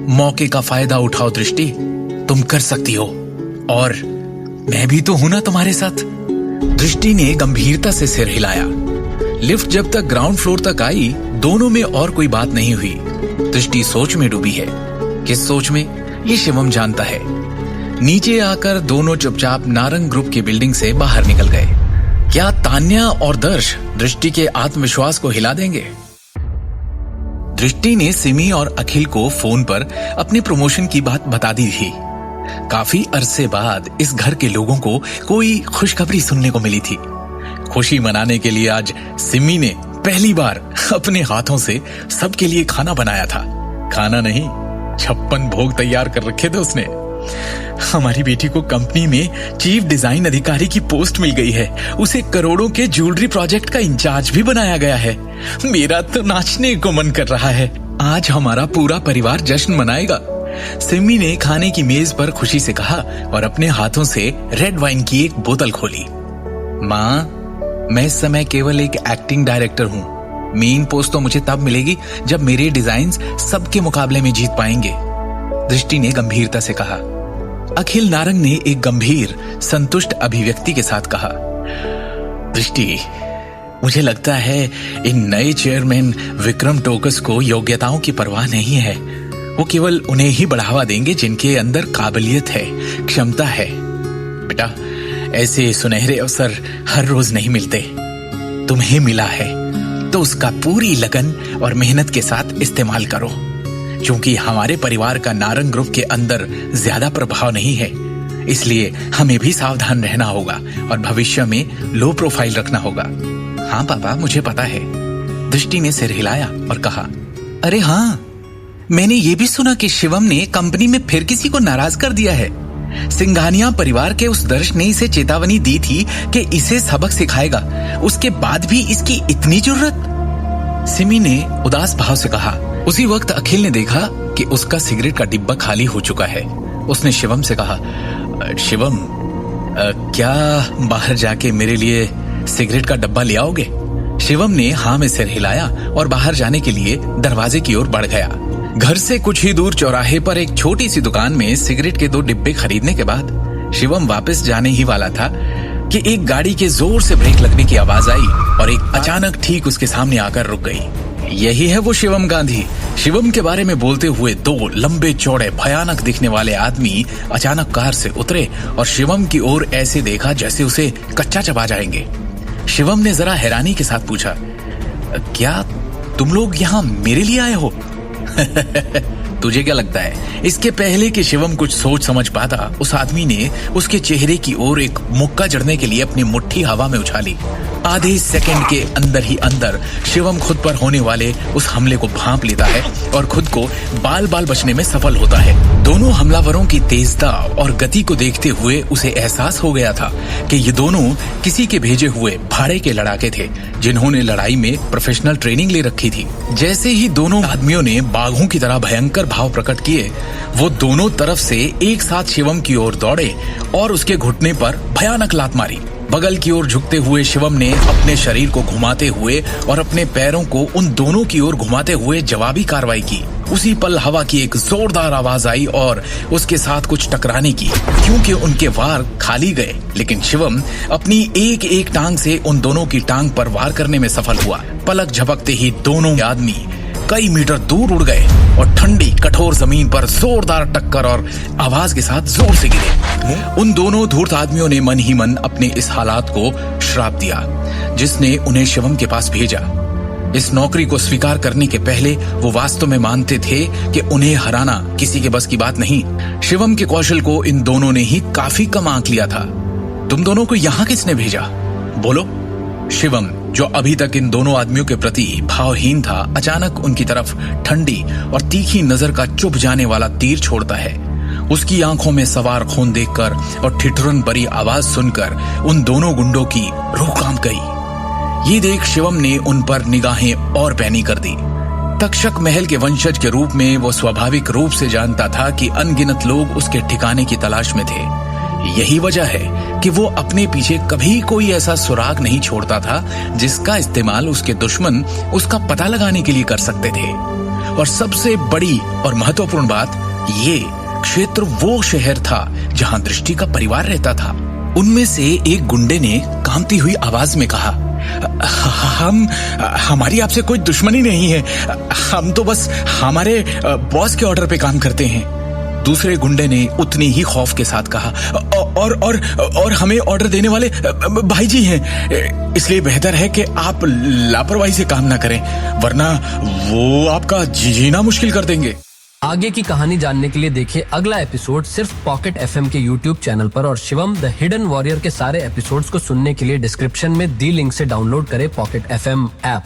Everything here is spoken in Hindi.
मौके का फायदा उठाओ दृष्टि, तुम कर सकती हो, और मैं भी तो हूं ना तुम्हारे साथ। दृष्टि ने गंभीरता से सिर हिलाया। लिफ्ट जब तक ग्राउंड फ्लोर तक आई, दोनों में और कोई बात नहीं हुई। दृष्टि सोच में डूबी है। किस सोच में, ये शिवम जानता है। नीचे आकर दोनों चुपचाप नारंग ग्रुप की बिल्डिंग से बाहर निकल गए। क्या तान्या और दर्श दृष्टि के आत्मविश्वास को हिला देंगे? दृष्टि ने सिमी और अखिल को फोन पर अपने प्रमोशन की बात बता दी थी। काफी अरसे बाद इस घर के लोगों को कोई खुशखबरी सुनने को मिली थी। खुशी मनाने के लिए आज सिमी ने पहली बार अपने हाथों से सबके लिए खाना बनाया था। खाना नहीं, 56 भोग तैयार कर रखे थे उसने। हमारी बेटी को कंपनी में चीफ डिजाइन अधिकारी की पोस्ट मिल गई है। उसे करोड़ों के ज्वेलरी प्रोजेक्ट का इंचार्ज भी बनाया गया है। मेरा तो नाचने को मन कर रहा है। आज हमारा पूरा परिवार जश्न मनाएगा। सिमी ने खाने की मेज पर खुशी से कहा और अपने हाथों से रेड वाइन की एक बोतल खोली। माँ, मैं इस समय केवल एक एक्टिंग डायरेक्टर हूँ। मेन पोस्ट तो मुझे तब मिलेगी जब मेरे डिजाइन्स सबके मुकाबले में जीत पाएंगे, दृष्टि ने गंभीरता से कहा। अखिल नारंग ने एक गंभीर संतुष्ट अभिव्यक्ति के साथ कहा, दृष्टि, मुझे लगता है इन नए चेयरमैन विक्रम टोकस को योग्यताओं की परवाह नहीं है। वो केवल उन्हें ही बढ़ावा देंगे जिनके अंदर काबिलियत है, क्षमता है। बेटा, ऐसे सुनहरे अवसर हर रोज नहीं मिलते। तुम्हें मिला है तो उसका पूरी लगन और मेहनत के साथ इस्तेमाल करो। क्योंकि हमारे परिवार का नारंग ग्रुप के अंदर ज्यादा प्रभाव नहीं है, इसलिए हमें भी सावधान रहना होगा और भविष्य में लो प्रोफाइल रखना होगा। हाँ पापा, मुझे पता है, दृष्टि ने सिर हिलाया और कहा। अरे हाँ, मैंने ये भी सुना कि शिवम ने कंपनी में फिर किसी को नाराज कर दिया है। सिंघानिया परिवार के उस दर्श ने इसे चेतावनी दी थी कि इसे सबक सिखाएगा, उसके बाद भी इसकी इतनी जरूरत? सिमी ने उदास भाव से कहा। उसी वक्त अखिल ने देखा कि उसका सिगरेट का डिब्बा खाली हो चुका है। उसने शिवम से कहा, शिवम, क्या बाहर जाके मेरे लिए सिगरेट का डब्बा ले आओगे? शिवम ने हाँ में सिर हिलाया और बाहर जाने के लिए दरवाजे की ओर बढ़ गया। घर से कुछ ही दूर चौराहे पर एक छोटी सी दुकान में सिगरेट के 2 डिब्बे खरीदने के बाद शिवम वापस जाने ही वाला था कि एक गाड़ी के जोर से ब्रेक लगने की आवाज आई और एक अचानक ठीक उसके सामने आकर रुक गई। यही है वो शिवम गांधी। शिवम के बारे में बोलते हुए 2 लंबे चौड़े भयानक दिखने वाले आदमी अचानक कार से उतरे और शिवम की ओर ऐसे देखा जैसे उसे कच्चा चबा जाएंगे। शिवम ने जरा हैरानी के साथ पूछा, क्या तुम लोग यहाँ मेरे लिए आए हो? तुझे क्या लगता है? इसके पहले कि शिवम कुछ सोच समझ पाता, उस आदमी ने उसके चेहरे की ओर एक मुक्का जड़ने के लिए अपनी मुट्ठी हवा में उछाली। आधे सेकंड के अंदर ही अंदर शिवम खुद पर होने वाले उस हमले को भांप लेता है और खुद को बाल बाल बचने में सफल होता है। दोनों हमलावरों की तेजता और गति को देखते हुए उसे एहसास हो गया था कि ये दोनों किसी के भेजे हुए भाड़े के लड़ाके थे, जिन्होंने लड़ाई में प्रोफेशनल ट्रेनिंग ले रखी थी। जैसे ही दोनों आदमियों ने बाघों की तरह भयंकर भाव प्रकट किए, वो दोनों तरफ से एक साथ शिवम की ओर दौड़े और उसके घुटने पर भयानक लात मारी। बगल की ओर झुकते हुए शिवम ने अपने शरीर को घुमाते हुए और अपने पैरों को उन दोनों की ओर घुमाते हुए जवाबी कार्रवाई की। उसी पल हवा की एक जोरदार आवाज आई और उसके साथ कुछ टकराने की, क्योंकि उनके वार खाली गए, लेकिन शिवम अपनी एक एक टांग से उन दोनों की टांग पर वार करने में सफल हुआ। पलक झपकते ही दोनों आदमी कई मीटर दूर उड़ गए और ठंडी कठोर जमीन पर जोरदार टक्कर और आवाज के साथ जोर से गिरे। उन दोनों धूर्त आदमियों ने मन ही मन अपने इस हालात को श्राप दिया जिसने उन्हें शिवम के पास भेजा। इस नौकरी को स्वीकार करने के पहले वो वास्तव में मानते थे कि उन्हें हराना किसी के बस की बात नहीं। शिवम के कौशल को इन दोनों ने ही काफी कम आंक लिया था। तुम दोनों को यहाँ किसने भेजा? बोलो। शिवम, जो अभी तक इन दोनों आदमियों के प्रति भावहीन था, अचानक उनकी तरफ ठंडी और तीखी नजर का चुभ जाने वाला तीर छोड़ता है। उसकी आंखों में सवार खून देखकर और ठिठुरन भरी आवाज सुनकर उन दोनों गुंडों की रूह कांप गई। ये देख शिवम ने उन पर निगाहें और पैनी कर दी। तक्षक महल के वंशज के रूप में वो स्वाभाविक रूप से जानता था कि अनगिनत लोग उसके ठिकाने की तलाश में थे। यही वजह है कि वो अपने पीछे कभी कोई ऐसा सुराग नहीं छोड़ता था जिसका इस्तेमाल उसके दुश्मन उसका पता लगाने के लिए कर सकते थे। और सबसे बड़ी और महत्वपूर्ण बात, ये क्षेत्र वो शहर था जहां दृष्टि का परिवार रहता था। उनमें से एक गुंडे ने कांपती हुई आवाज में कहा, हमारी आपसे कोई दुश्मनी नहीं है, हम तो बस हमारे बॉस के ऑर्डर पे काम करते हैं। दूसरे गुंडे ने उतनी ही खौफ के साथ कहा, और हमें ऑर्डर देने वाले भाई जी हैं, इसलिए बेहतर है कि आप लापरवाही से काम ना करें, वरना वो आपका जीना मुश्किल कर देंगे। आगे की कहानी जानने के लिए देखिए अगला एपिसोड सिर्फ पॉकेट एफएम के यूट्यूब चैनल पर, और शिवम द हिडन वॉरियर के सारे एपिसोड्स को सुनने के लिए डिस्क्रिप्शन में दी लिंक से डाउनलोड करें पॉकेट एफएम ऐप।